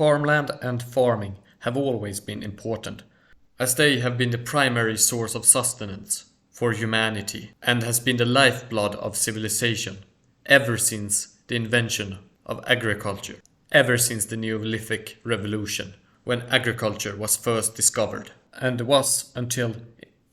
Farmland and farming have always been important, as they have been the primary source of sustenance for humanity and has been the lifeblood of civilization ever since the invention of agriculture, ever since the Neolithic Revolution, when agriculture was first discovered, and was, until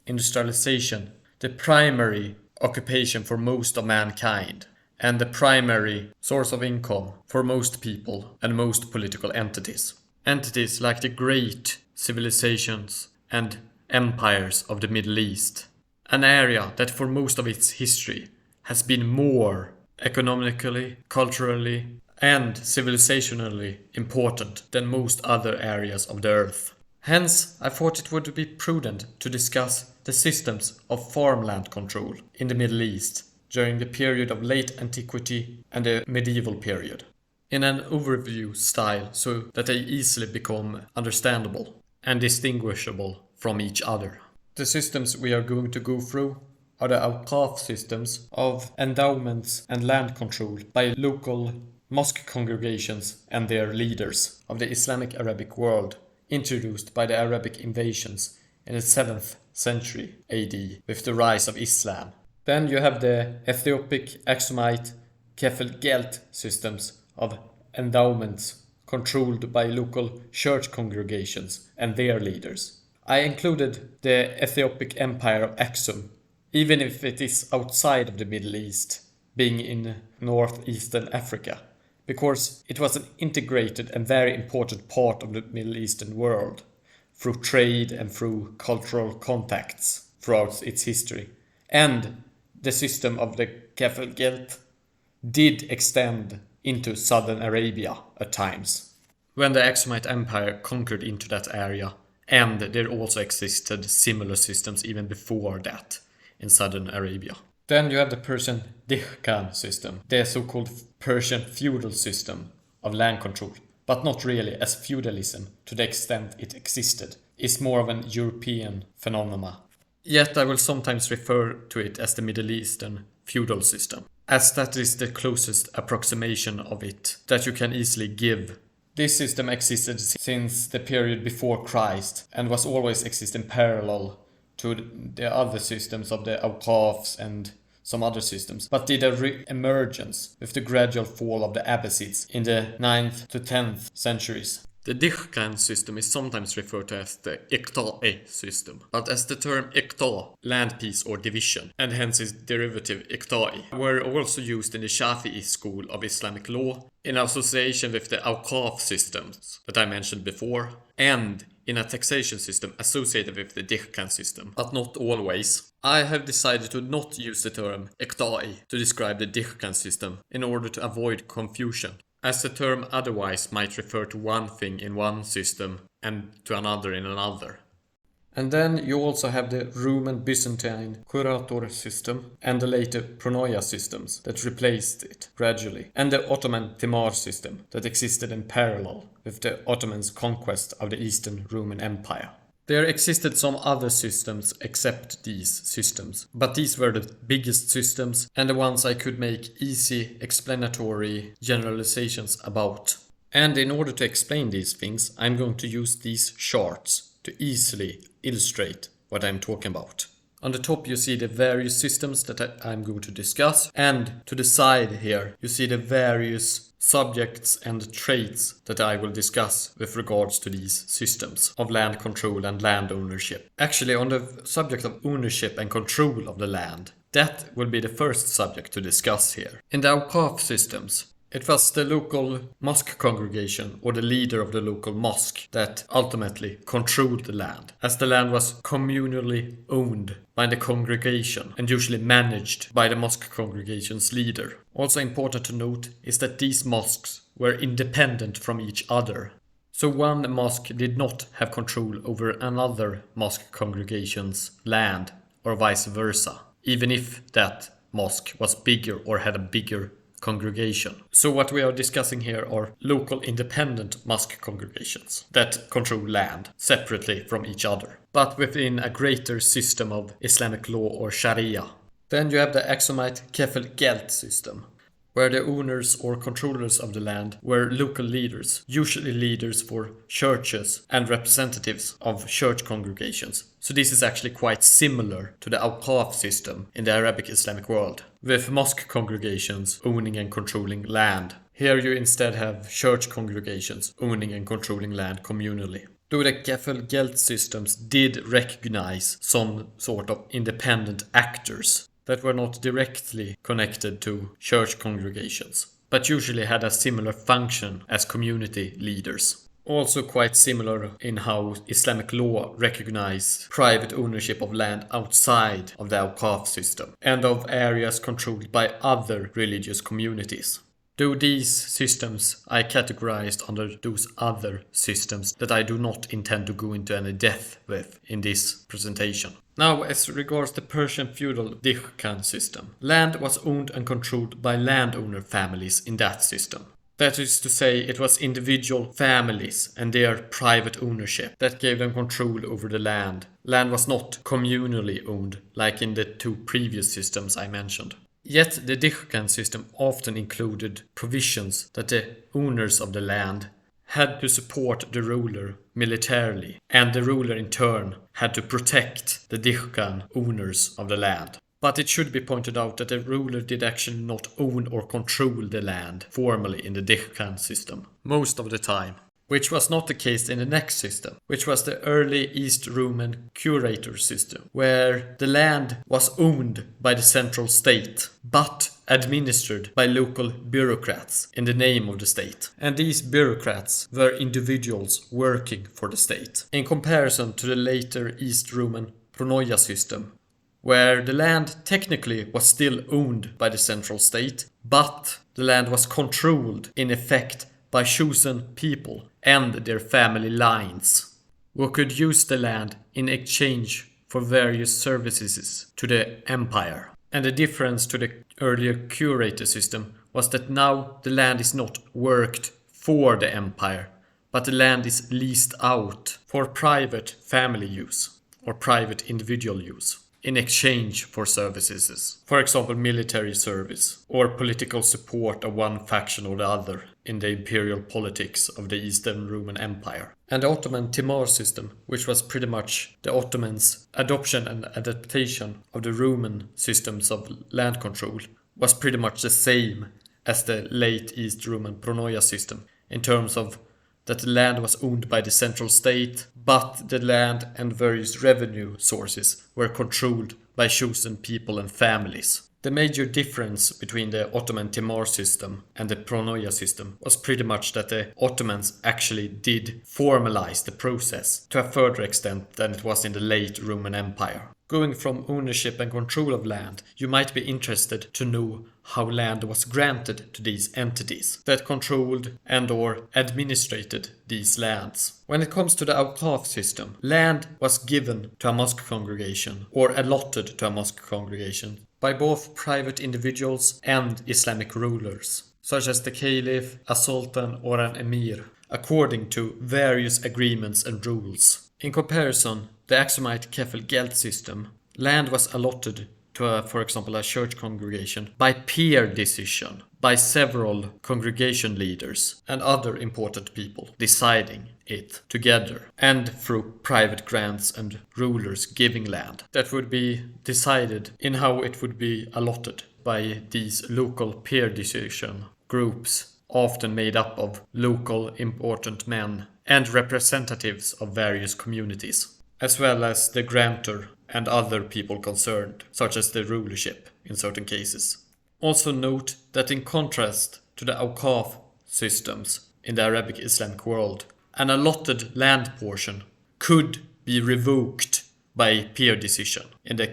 industrialization, the primary occupation for most of mankind, and the primary source of income for most people and most political entities. Entities like the great civilizations and empires of the Middle East, an area that for most of its history has been more economically, culturally, and civilizationally important than most other areas of the earth. Hence, I thought it would be prudent to discuss the systems of farmland control in the Middle East during the period of late antiquity and the medieval period, in an overview style so that they easily become understandable and distinguishable from each other. The systems we are going to go through are the waqf systems of endowments and land control by local mosque congregations and their leaders of the Islamic Arabic world, introduced by the Arabic invasions in the 7th century AD with the rise of Islam. Then you have the Ethiopic Aksumite Kefel Gelt systems of endowments controlled by local church congregations and their leaders. I included the Ethiopic Empire of Aksum, even if it is outside of the Middle East, being in northeastern Africa, because it was an integrated and very important part of the Middle Eastern world, through trade and through cultural contacts throughout its history. And the system of the Kefel Gelt did extend into southern Arabia at times, when the Aksumite Empire conquered into that area, and there also existed similar systems even before that in southern Arabia. Then you have the Persian Dihkan system, the so-called Persian feudal system of land control, but not really, as feudalism, to the extent it existed, is more of an European phenomena. Yet I will sometimes refer to it as the MiddleEastern feudal system, as that is the closest approximation of it that you can easily give. This system existed since the period before Christ and was always exist in parallel to the other systems of the waqfs and some other systems, but did a re-emergence with the gradual fall of the Abbasids in the 9th to 10th centuries. The Dihkan system is sometimes referred to as the Iqta'i system, but as the term Iqta, land piece or division, and hence its derivative Iqta'i, were also used in the Shafi'i school of Islamic law in association with the Awqaf systems that I mentioned before, and in a taxation system associated with the Dihkan system, but not always. I have decided to not use the term Iqta'i to describe the Dihkan system in order to avoid confusion, as the term otherwise might refer to one thing in one system and to another in another. And then you also have the Roman Byzantine Curator system and the later Pronoia systems that replaced it gradually, and the Ottoman Timar system that existed in parallel with the Ottomans' conquest of the Eastern Roman Empire. There existed some other systems except these systems, but these were the biggest systems and the ones I could make easy explanatory generalizations about. And in order to explain these things, I'm going to use these charts to easily illustrate what I'm talking about. On the top you see the various systems that I'm going to discuss, and to the side here you see the various subjects and traits that I will discuss with regards to these systems of land control and land ownership. Actually, on the subject of ownership and control of the land, that will be the first subject to discuss here. In the Awqaf systems, it was the local mosque congregation or the leader of the local mosque that ultimately controlled the land, as the land was communally owned by the congregation and usually managed by the mosque congregation's leader. Also important to note is that these mosques were independent from each other. So one mosque did not have control over another mosque congregation's land or vice versa, even if that mosque was bigger or had a bigger congregation. So what we are discussing here are local independent mosque congregations that control land separately from each other, but within a greater system of Islamic law or Sharia. Then you have the Aksumite Kefel Gelt system, where the owners or controllers of the land were local leaders, usually leaders for churches and representatives of church congregations. So this is actually quite similar to the waqf system in the Arabic Islamic world, with mosque congregations owning and controlling land. Here you instead have church congregations owning and controlling land communally. Though the Geld systems did recognize some sort of independent actors that were not directly connected to church congregations, but usually had a similar function as community leaders. Also quite similar in how Islamic law recognizes private ownership of land outside of the waqf system and of areas controlled by other religious communities. Though these systems I categorized under those other systems that I do not intend to go into any depth with in this presentation. Now, as regards the Persian feudal Dihkan system, land was owned and controlled by landowner families in that system. That is to say, it was individual families and their private ownership that gave them control over the land. Land was not communally owned like in the two previous systems I mentioned. Yet the Dihkan system often included provisions that the owners of the land had to support the ruler militarily, and the ruler in turn had to protect the Dihkan owners of the land. But it should be pointed out that the ruler did actually not own or control the land formally in the Dihkan system, most of the time. Which was not the case in the next system, which was the early East Roman curator system, where the land was owned by the central state, but administered by local bureaucrats in the name of the state. And these bureaucrats were individuals working for the state, in comparison to the later East Roman pronoia system, where the land technically was still owned by the central state, but the land was controlled in effect by chosen people and their family lines, who could use the land in exchange for various services to the empire. And the difference to the earlier curator system was that now the land is not worked for the empire, but the land is leased out for private family use or private individual use in exchange for services. For example, military service or political support of one faction or the other in the imperial politics of the Eastern Roman Empire. And the Ottoman Timur system, which was pretty much the Ottomans' adoption and adaptation of the Roman systems of land control, was pretty much the same as the late East Roman pronoia system in terms of that the land was owned by the central state, but the land and various revenue sources were controlled by chosen people and families. The major difference between the Ottoman Timur system and the pronoia system was pretty much that the Ottomans actually did formalize the process to a further extent than it was in the late Roman Empire. Going from ownership and control of land, you might be interested to know how land was granted to these entities that controlled and or administrated these lands. When it comes to the waqf system, land was given to a mosque congregation or allotted to a mosque congregation by both private individuals and Islamic rulers, such as the caliph, a sultan or an emir, according to various agreements and rules. In comparison, the Aksumite Geld system, land was allotted to, for example, a church congregation by peer decision, by several congregation leaders and other important people deciding it together, and through private grants and rulers giving land that would be decided in how it would be allotted by these local peer decision groups, often made up of local important men and representatives of various communities, as well as the grantor and other people concerned, such as the rulership in certain cases. Also note that in contrast to the waqf systems in the Arabic Islamic world, an allotted land portion could be revoked by peer decision in the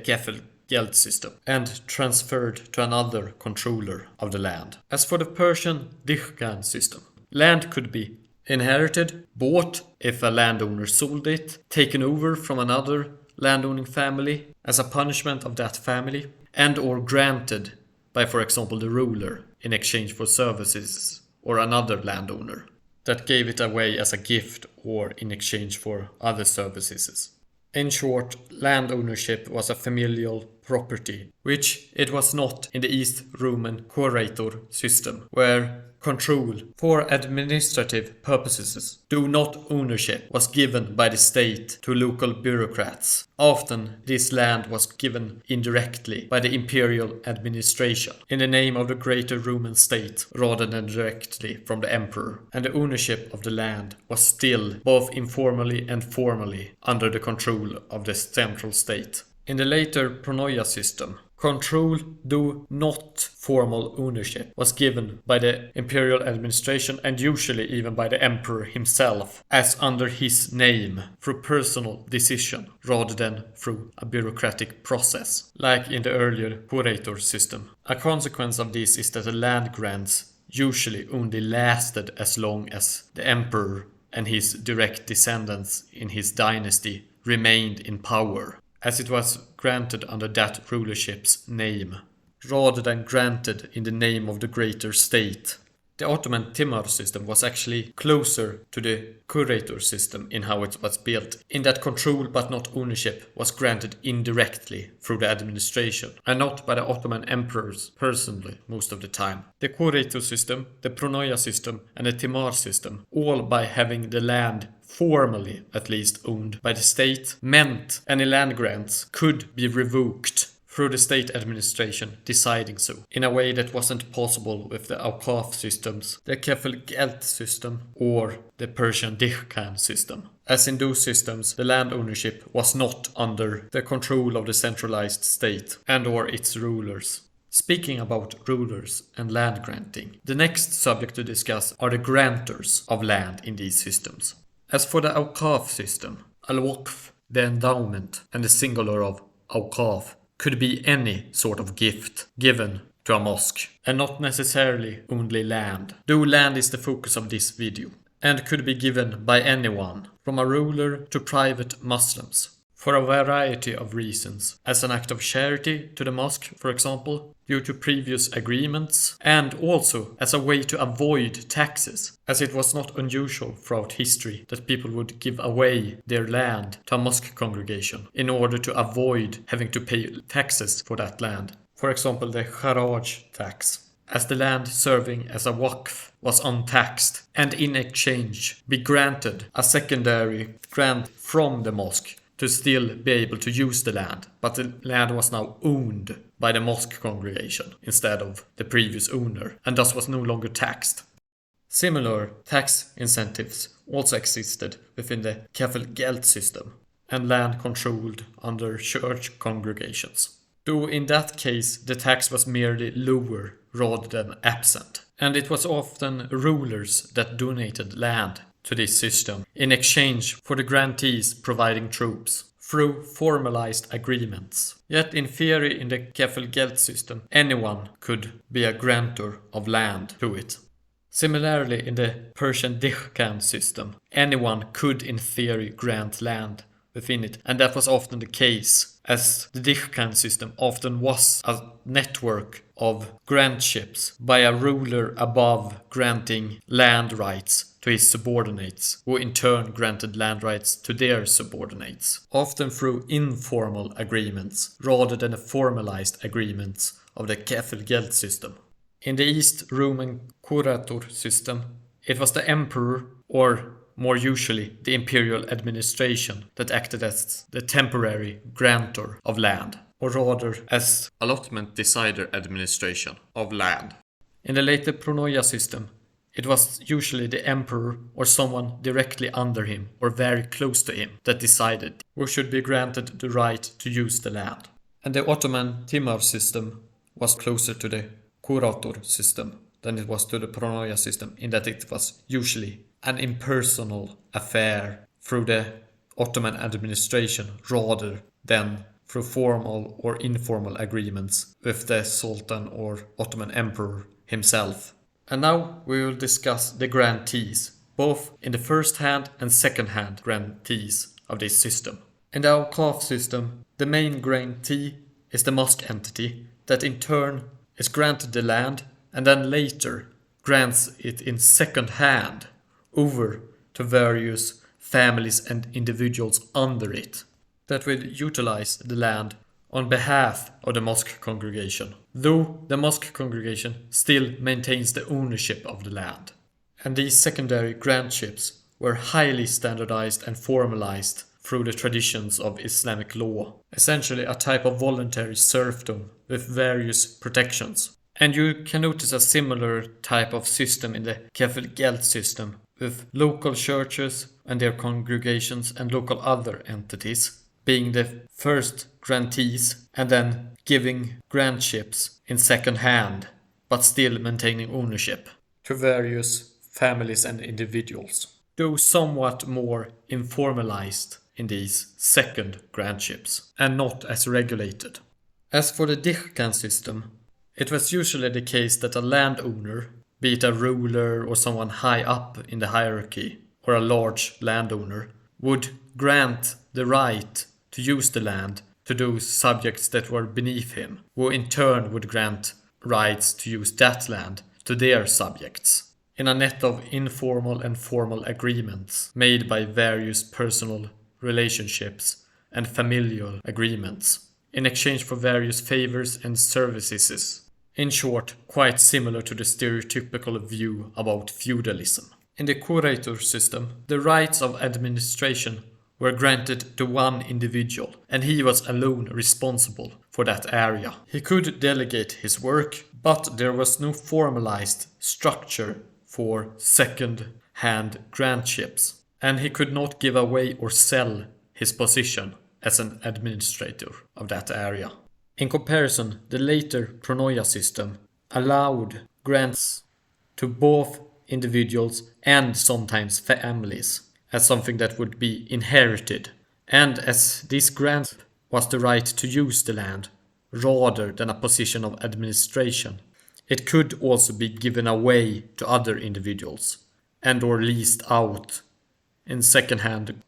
Geld system and transferred to another controller of the land. As for the Persian Dihkan system, land could be inherited, bought if a landowner sold it, taken over from another landowning family as a punishment of that family, and or granted by, for example, the ruler in exchange for services or another landowner that gave it away as a gift or in exchange for other services. In short, land ownership was a familial property, which it was not in the East Roman curator system, where control for administrative purposes, though not ownership, was given by the state to local bureaucrats. Often this land was given indirectly by the imperial administration in the name of the greater Roman state rather than directly from the emperor, and the ownership of the land was still both informally and formally under the control of the central state. In the later pronoia system, control, though not formal ownership, was given by the imperial administration and usually even by the emperor himself, as under his name, through personal decision rather than through a bureaucratic process, like in the earlier curator system. A consequence of this is that the land grants usually only lasted as long as the emperor and his direct descendants in his dynasty remained in power, as it was granted under that rulership's name, rather than granted in the name of the greater state. The Ottoman Timur system was actually closer to the curator system in how it was built, in that control but not ownership was granted indirectly through the administration, and not by the Ottoman emperors personally most of the time. The curator system, the pronoia system, and the Timur system, all by having the land formally at least owned by the state, meant any land grants could be revoked through the state administration deciding so, in a way that wasn't possible with the waqf systems, the kefil system, or the Persian dihkan system. As in those systems, the land ownership was not under the control of the centralized state and or its rulers. Speaking about rulers and land granting, the next subject to discuss are the grantors of land in these systems. As for the waqf system, al-waqf, the endowment, and the singular of awqaf, could be any sort of gift given to a mosque, and not necessarily only land, though land is the focus of this video, and could be given by anyone, from a ruler to private Muslims, for a variety of reasons, as an act of charity to the mosque, for example, due to previous agreements, and also as a way to avoid taxes, as it was not unusual throughout history that people would give away their land to a mosque congregation in order to avoid having to pay taxes for that land. For example, the Kharaj tax, as the land serving as a waqf was untaxed, and in exchange be granted a secondary grant from the mosque to still be able to use the land, but the land was now owned by the mosque congregation instead of the previous owner, and thus was no longer taxed. Similar tax incentives also existed within the kefil system, and land controlled under church congregations, though in that case the tax was merely lower rather than absent, and it was often rulers that donated land to this system in exchange for the grantees providing troops through formalized agreements. Yet in theory in the kefil system anyone could be a grantor of land to it. Similarly in the Persian dihkan system anyone could in theory grant land within it, and that was often the case, as the dihkan system often was a network of grantships by a ruler above granting land rights to his subordinates, who in turn granted land rights to their subordinates, often through informal agreements rather than the formalized agreements of the kefil system. In the East Roman curator system, it was the emperor, or more usually the imperial administration, that acted as the temporary grantor of land, or rather as allotment decider administration of land. In the later pronoia system, it was usually the emperor or someone directly under him or very close to him that decided who should be granted the right to use the land. And the Ottoman Timur system was closer to the curator system than it was to the pronoia system, in that it was usually an impersonal affair through the Ottoman administration rather than through formal or informal agreements with the Sultan or Ottoman Emperor himself. And now we will discuss the grantees, both in the first-hand and second-hand grantees of this system. In the waqf system, the main grantee is the mosque entity that in turn is granted the land and then later grants it in second hand over to various families and individuals under it that will utilize the land on behalf of the mosque congregation, though the mosque congregation still maintains the ownership of the land. And these secondary grantships were highly standardized and formalized through the traditions of Islamic law, essentially a type of voluntary serfdom with various protections. And you can notice a similar type of system in the Feudalsystem, with local churches and their congregations and local other entities being the first grantees and then giving grantships in second hand, but still maintaining ownership to various families and individuals, though somewhat more informalized in these second grantships and not as regulated. As for the Dihkan system, it was usually the case that a landowner, be it a ruler or someone high up in the hierarchy or a large landowner, would grant the right to use the land to those subjects that were beneath him, who in turn would grant rights to use that land to their subjects, in a net of informal and formal agreements made by various personal relationships and familial agreements, in exchange for various favors and services. In short, quite similar to the stereotypical view about feudalism. In the curator system, the rights of administration were granted to one individual, and he was alone responsible for that area. He could delegate his work, but there was no formalized structure for second-hand grantships, and he could not give away or sell his position as an administrator of that area. In comparison, the later Pronoia system allowed grants to both individuals and sometimes families as something that would be inherited, and as this grant was the right to use the land rather than a position of administration, it could also be given away to other individuals and or leased out in second hand.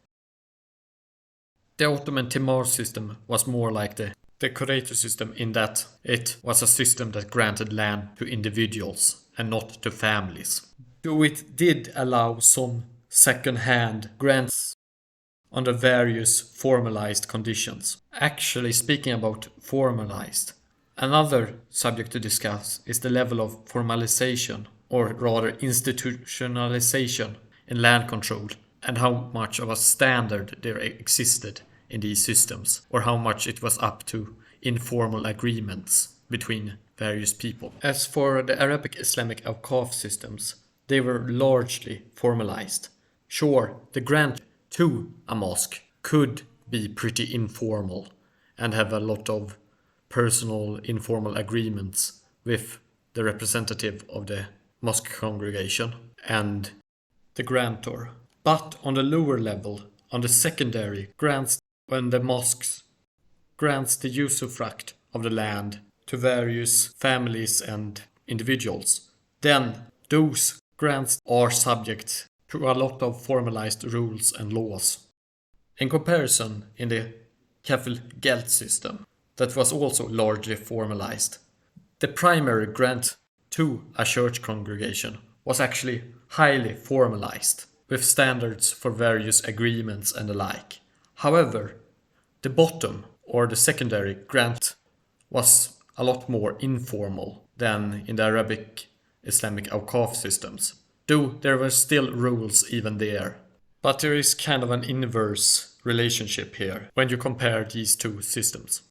The Ottoman Timar system was more like the curator system in that it was a system that granted land to individuals and not to families. Though it did allow some second-hand grants under various formalized conditions. Actually, speaking about formalized, another subject to discuss is the level of formalization, or rather institutionalization, in land control, and how much of a standard there existed in these systems, or how much it was up to informal agreements between various people. As for the Arabic Islamic waqf systems, they were largely formalized. Sure, the grant to a mosque could be pretty informal and have a lot of personal informal agreements with the representative of the mosque congregation and the grantor. But on the lower level, on the secondary grants, when the mosques grants the usufruct of the land to various families and individuals, then those grants are subject to a lot of formalized rules and laws. In comparison, in the Kafel-Gelt system, that was also largely formalized, the primary grant to a church congregation was actually highly formalized, with standards for various agreements and the like. However, the bottom, or the secondary grant, was a lot more informal than in the Arabic Islamic waqf systems, though there were still rules even there. But there is kind of an inverse relationship here when you compare these two systems.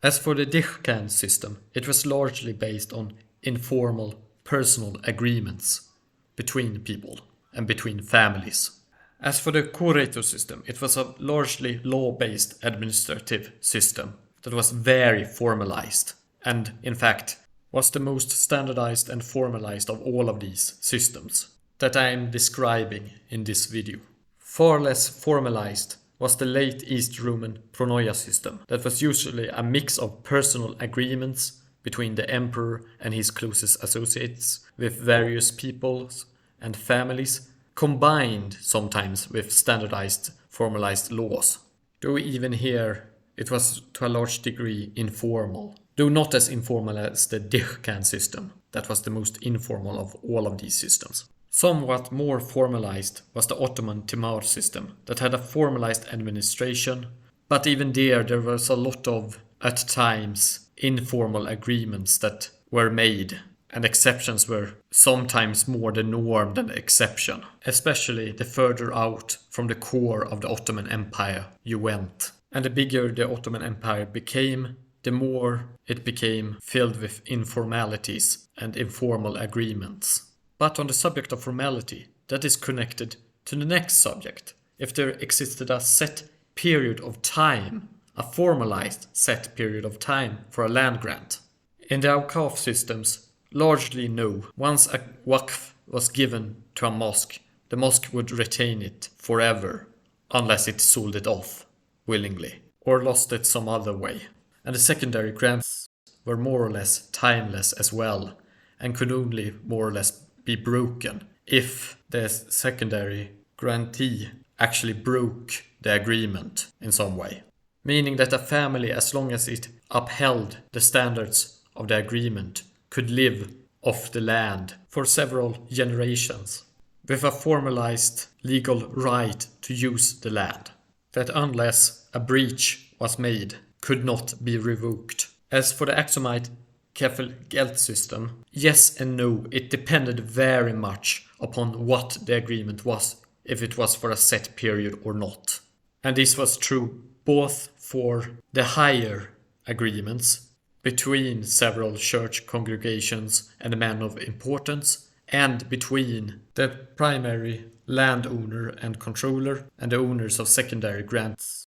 As for the Dihkan system, it was largely based on informal personal agreements between people and between families. As for the curator system, it was a largely law-based administrative system that was very formalized and, in fact, was the most standardized and formalized of all of these systems that I am describing in this video. Far less formalized was the late East Roman Pronoia system that was usually a mix of personal agreements between the emperor and his closest associates with various peoples and families, combined sometimes with standardized, formalized laws. Though even here it was to a large degree informal, though not as informal as the Dihkan system, that was the most informal of all of these systems. Somewhat more formalized was the Ottoman Timar system that had a formalized administration, but even there was a lot of at times informal agreements that were made, and exceptions were sometimes more the norm than the exception, especially the further out from the core of the Ottoman Empire you went. And the bigger the Ottoman Empire became, the more it became filled with informalities and informal agreements. But on the subject of formality, that is connected to the next subject. If there existed a set period of time, a formalized set period of time for a land grant. In the waqf systems, largely no. Once a waqf was given to a mosque, the mosque would retain it forever, unless it sold it off willingly, or lost it some other way. And the secondary grants were more or less timeless as well, and could only more or less be broken if the secondary grantee actually broke the agreement in some way. Meaning that a family, as long as it upheld the standards of the agreement, could live off the land for several generations, with a formalized legal right to use the land, that unless a breach was made, could not be revoked. As for the Aksumite Kefil-Gelt system, yes and no, it depended very much upon what the agreement was, if it was for a set period or not. And this was true both for the higher agreements between several church congregations and men of importance, and between the primary landowner and controller and the owners of secondary grants.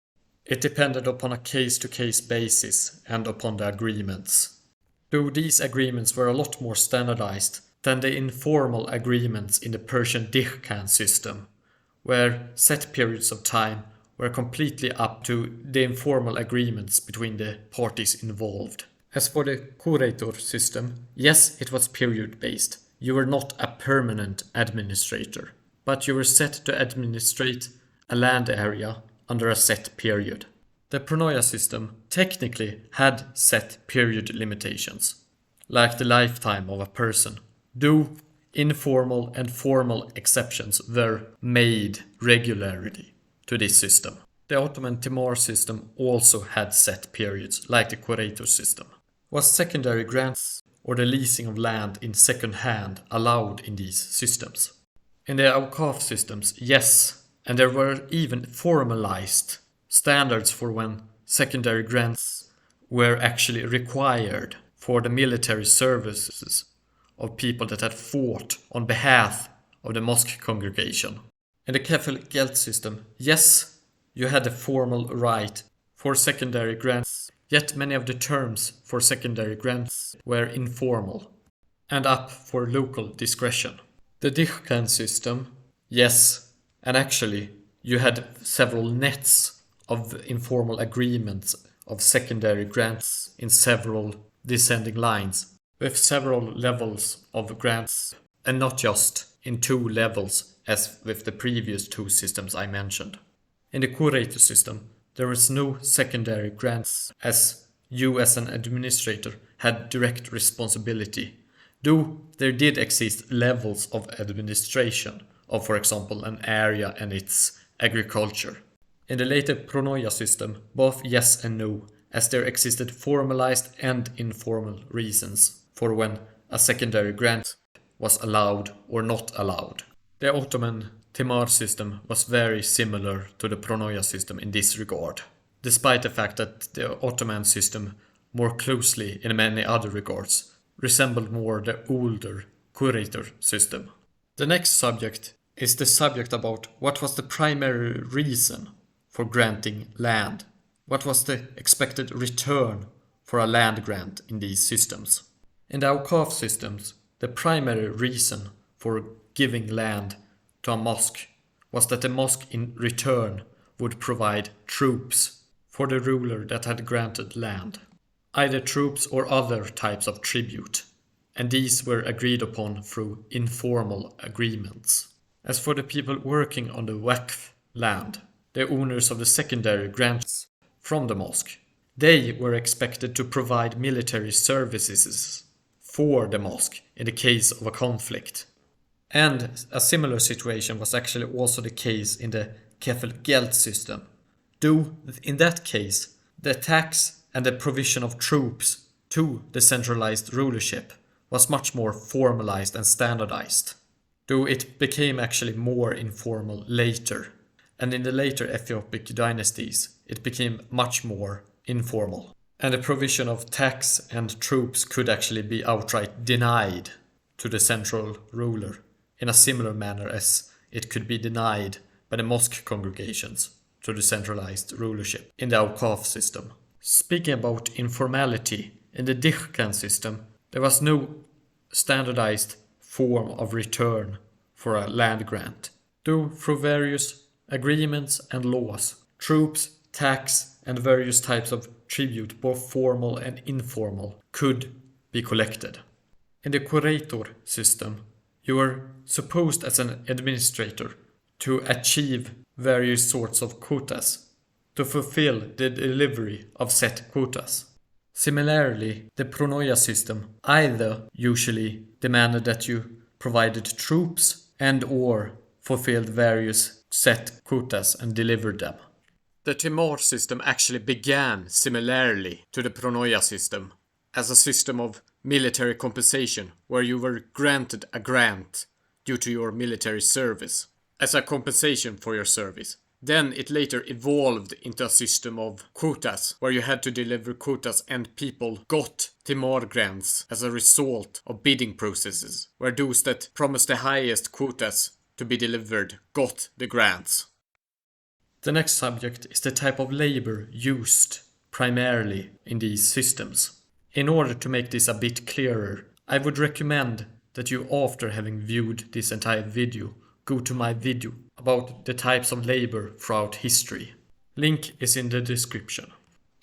It depended upon a case-to-case basis and upon the agreements. Though these agreements were a lot more standardized than the informal agreements in the Persian Dihkan system, where set periods of time were completely up to the informal agreements between the parties involved. As for the curator system, yes, it was period-based. You were not a permanent administrator, but you were set to administrate a land area under a set period. The pronoia system technically had set period limitations, like the lifetime of a person, though informal and formal exceptions were made regularly to this system. The Ottoman Timur system also had set periods, like the curator system. Was secondary grants or the leasing of land in second hand allowed in these systems? In the waqf systems, yes, and there were even formalized standards for when secondary grants were actually required for the military services of people that had fought on behalf of the mosque congregation. In the Kefil-Gelt system, yes, you had a formal right for secondary grants, yet many of the terms for secondary grants were informal and up for local discretion. The Dihkan system, yes, and actually you had several nets of informal agreements of secondary grants in several descending lines, with several levels of grants, and not just in two levels as with the previous two systems I mentioned. In the curator system, there was no secondary grants, as you as an administrator had direct responsibility, though there did exist levels of administration of, for example, an area and its agriculture. In the later pronoia system, both yes and no, as there existed formalized and informal reasons for when a secondary grant was allowed or not allowed. The Ottoman Timur system was very similar to the pronoia system in this regard, despite the fact that the Ottoman system more closely in many other regards resembled more the older curator system. The next subject is the subject about what was the primary reason for granting land. What was the expected return for a land grant in these systems? In the waqf systems, the primary reason for giving land to a mosque was that the mosque in return would provide troops for the ruler that had granted land, either troops or other types of tribute, and these were agreed upon through informal agreements. As for the people working on the waqf land, the owners of the secondary grants from the mosque, they were expected to provide military services for the mosque in the case of a conflict. And a similar situation was actually also the case in the Kefil-Gelt system, though in that case the tax and the provision of troops to the centralized rulership was much more formalized and standardized, though it became actually more informal later. And in the later Ethiopic dynasties, it became much more informal. And the provision of tax and troops could actually be outright denied to the central ruler, in a similar manner as it could be denied by the mosque congregations to the centralized rulership in the waqf system. Speaking about informality, in the Dihkan system, there was no standardized form of return for a land grant, though through various agreements and laws, troops, tax, and various types of tribute, both formal and informal, could be collected. In the curator system, you were supposed as an administrator to achieve various sorts of quotas, to fulfill the delivery of set quotas. Similarly, the pronoia system either usually demanded that you provided troops and or fulfilled various set quotas and delivered them. The Timor system actually began similarly to the pronoia system as a system of military compensation where you were granted a grant due to your military service as a compensation for your service. Then it later evolved into a system of quotas where you had to deliver quotas and people got Timor grants as a result of bidding processes, where those that promised the highest quotas to be delivered got the grants. The next subject is the type of labor used primarily in these systems. In order to make this a bit clearer, I would recommend that you, after having viewed this entire video, go to my video about the types of labor throughout history. Link is in the description.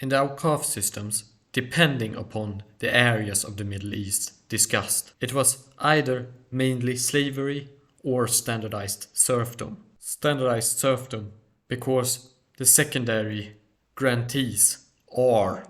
In the waqf systems, depending upon the areas of the Middle East discussed, it was either mainly slavery or standardized serfdom. Standardized serfdom because the secondary grantees are,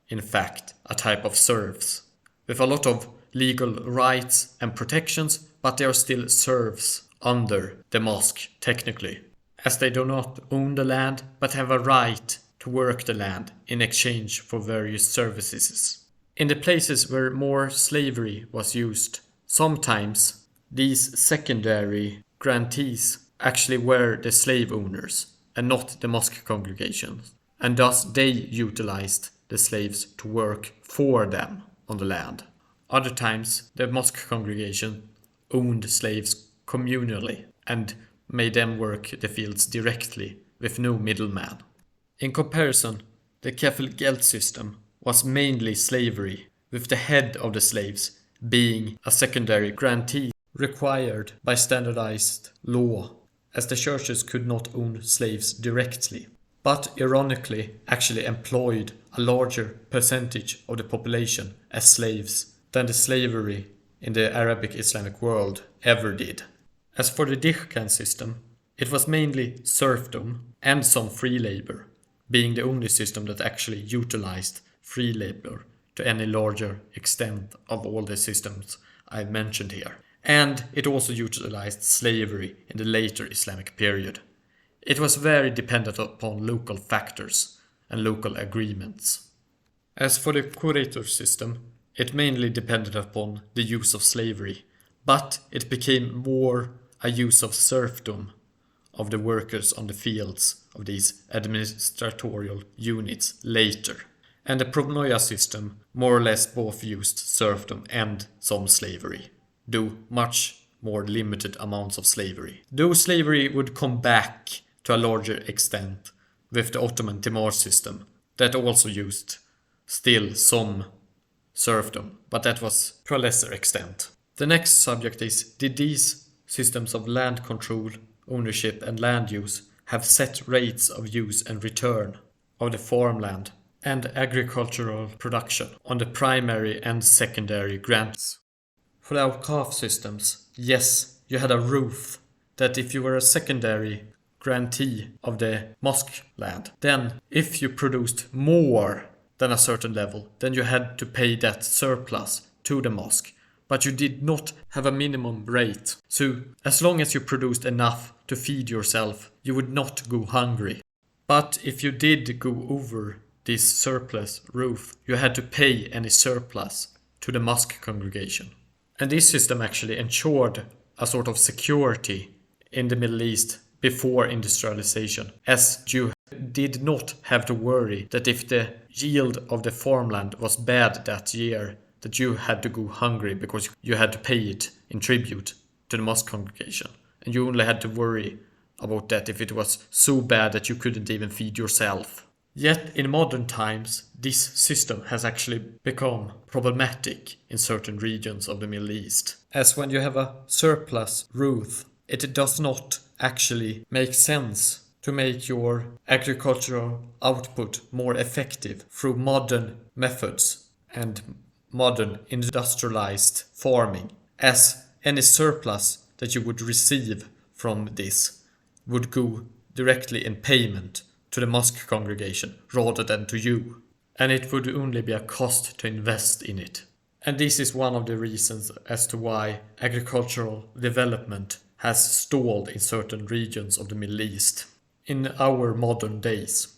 in fact, a type of serfs, with a lot of legal rights and protections, but they are still serfs under the mosque, technically, as they do not own the land, but have a right to work the land in exchange for various services. In the places where more slavery was used, sometimes these secondary grantees actually were the slave owners and not the mosque congregations, and thus they utilized the slaves to work for them on the land. Other times, the mosque congregation owned slaves communally and made them work the fields directly with no middleman. In comparison, the kafel geld system was mainly slavery, with the head of the slaves being a secondary grantee required by standardized law, as the churches could not own slaves directly, but ironically actually employed a larger percentage of the population as slaves than the slavery in the Arabic Islamic world ever did. As for the Dihkan system, it was mainly serfdom and some free labor, being the only system that actually utilized free labor to any larger extent of all the systems I've mentioned here. And it also utilized slavery in the later Islamic period. It was very dependent upon local factors and local agreements. As for the curator system, it mainly depended upon the use of slavery, but it became more a use of serfdom of the workers on the fields of these administratorial units later. And the pronoia system more or less both used serfdom and some slavery, though much more limited amounts of slavery. Though slavery would come back to a larger extent with the Ottoman Timor system, that also used still some serfdom, but that was to a lesser extent. The next subject is, did these systems of land control, ownership and land use have set rates of use and return of the farmland and agricultural production on the primary and secondary grants? For the waqf systems, yes, you had a roof that if you were a secondary grantee of the mosque land, then if you produced more than a certain level, then you had to pay that surplus to the mosque. But you did not have a minimum rate. So as long as you produced enough to feed yourself, you would not go hungry. But if you did go over this surplus roof, you had to pay any surplus to the mosque congregation. And this system actually ensured a sort of security in the Middle East before industrialization, as you did not have to worry that if the yield of the farmland was bad that year, that you had to go hungry because you had to pay it in tribute to the mosque congregation. And you only had to worry about that if it was so bad that you couldn't even feed yourself. Yet in modern times, this system has actually become problematic in certain regions of the Middle East. As when you have a surplus roof, it does not actually make sense to make your agricultural output more effective through modern methods and modern industrialized farming, as any surplus that you would receive from this would go directly in payment to the mosque congregation rather than to you, and it would only be a cost to invest in it. And this is one of the reasons as to why agricultural development has stalled in certain regions of the Middle East in our modern days.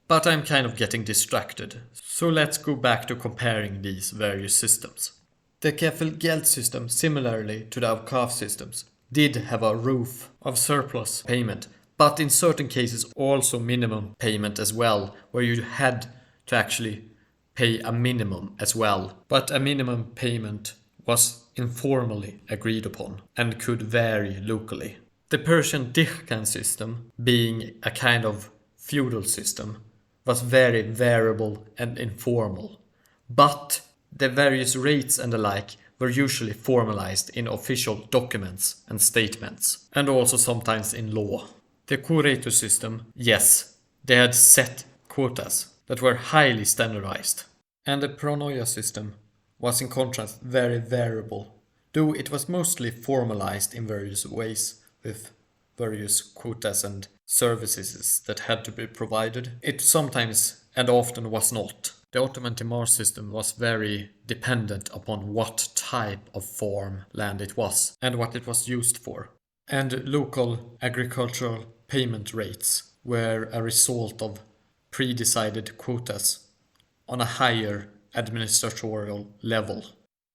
But I'm kind of getting distracted, so let's go back to comparing these various systems. The Kefil Geld system, similarly to the waqf systems, did have a roof of surplus payment, but in certain cases also minimum payment as well, where you had to actually pay a minimum as well. But a minimum payment was informally agreed upon and could vary locally. The Persian Dihkan system, being a kind of feudal system, was very variable and informal, but the various rates and the like were usually formalized in official documents and statements, and also sometimes in law. The Kuretu system, yes, they had set quotas that were highly standardized, and the Pronoia system was in contrast very variable, though it was mostly formalized in various ways with various quotas and services that had to be provided. It sometimes and often was not. The Ottoman Timar system was very dependent upon what type of farmland it was and what it was used for. And local agricultural payment rates were a result of pre-decided quotas on a higher administratorial level.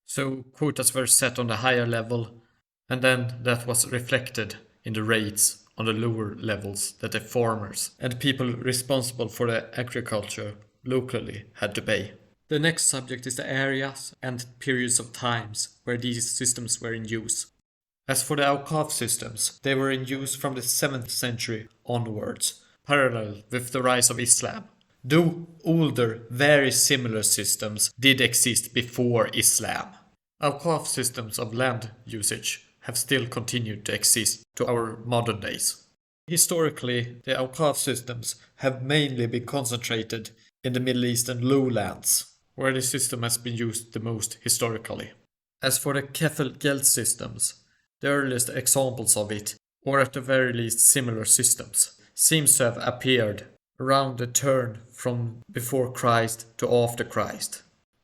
So quotas were set on the higher level, and then that was reflected in the rates on the lower levels that the farmers and people responsible for the agriculture locally had to pay. The next subject is the areas and periods of times where these systems were in use. As for the waqf systems, they were in use from the 7th century onwards, parallel with the rise of Islam. Though older, very similar systems did exist before Islam. Waqf systems of land usage have still continued to exist to our modern days. Historically, the waqf systems have mainly been concentrated in the Middle Eastern lowlands, where the system has been used the most historically. As for the Kefil Geld systems, the earliest examples of it, or at the very least similar systems, seems to have appeared around the turn from before Christ to after Christ,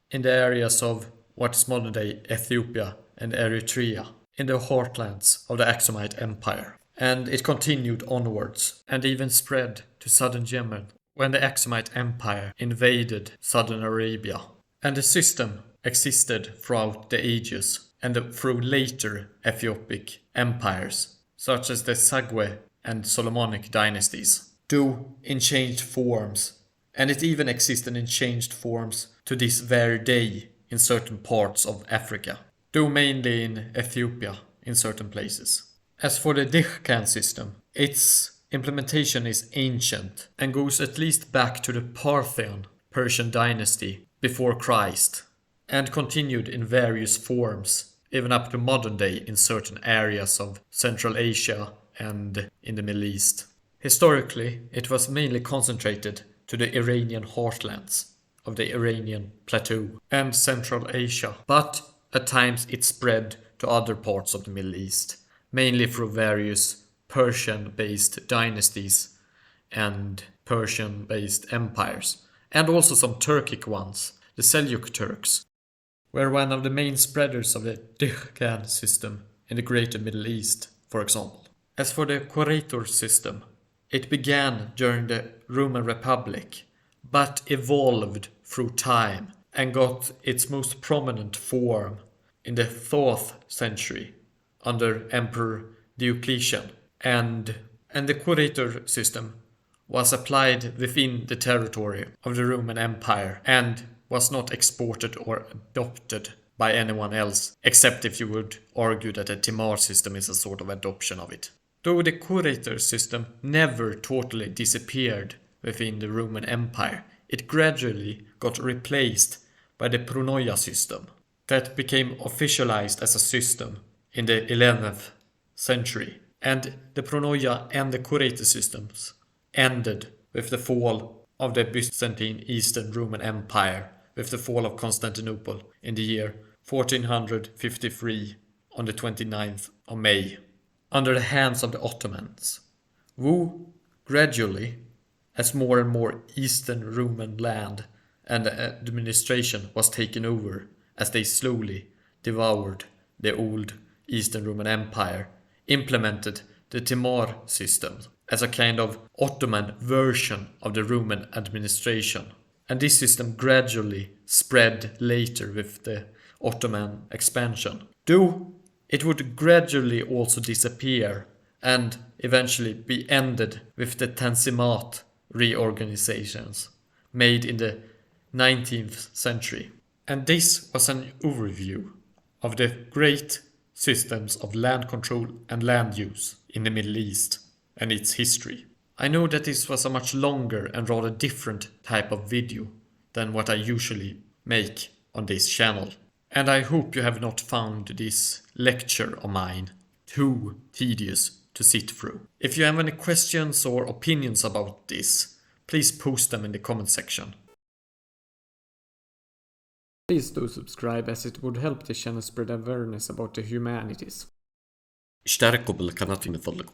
in the areas of what is modern-day Ethiopia and Eritrea, in the heartlands of the Aksumite Empire. And it continued onwards, and even spread to southern Yemen, when the Aksumite Empire invaded southern Arabia. And the system existed throughout the ages, and through later Ethiopic empires, such as the Sagwe and Solomonic dynasties, though in changed forms, and it even existed in changed forms to this very day in certain parts of Africa, though mainly in Ethiopia in certain places. As for the Dihkan system, its implementation is ancient and goes at least back to the Parthian Persian dynasty before Christ, and continued in various forms, even up to modern day in certain areas of Central Asia and in the Middle East. Historically, it was mainly concentrated to the Iranian heartlands of the Iranian plateau and Central Asia, but at times it spread to other parts of the Middle East, mainly through various Persian-based dynasties and Persian-based empires, and also some Turkic ones, the Seljuk Turks, were one of the main spreaders of the Dihkan system in the Greater Middle East, for example. As for the Quretur system, it began during the Roman Republic, but evolved through time and got its most prominent form in the 4th century under Emperor Diocletian, and the curator system was applied within the territory of the Roman Empire and was not exported or adopted by anyone else, except if you would argue that the Timar system is a sort of adoption of it. Though the curator system never totally disappeared within the Roman Empire, it gradually got replaced by the pronoia system that became officialized as a system in the 11th century. And the pronoia and the curator systems ended with the fall of the Byzantine Eastern Roman Empire, with the fall of Constantinople in the year 1453 on the 29th of May, under the hands of the Ottomans, who gradually, as more and more Eastern Roman land and administration was taken over, as they slowly devoured the old Eastern Roman Empire, implemented the Timar system as a kind of Ottoman version of the Roman administration. And this system gradually spread later with the Ottoman expansion. Though it would gradually also disappear and eventually be ended with the Tanzimat reorganizations made in the 19th century. And this was an overview of the great systems of land control and land use in the Middle East and its history. I know that this was a much longer and rather different type of video than what I usually make on this channel. And I hope you have not found this lecture of mine too tedious to sit through. If you have any questions or opinions about this, please post them in the comment section. Please do subscribe, as it would help the channel spread awareness about the humanities. اشتركوا بالقناة المفضلة.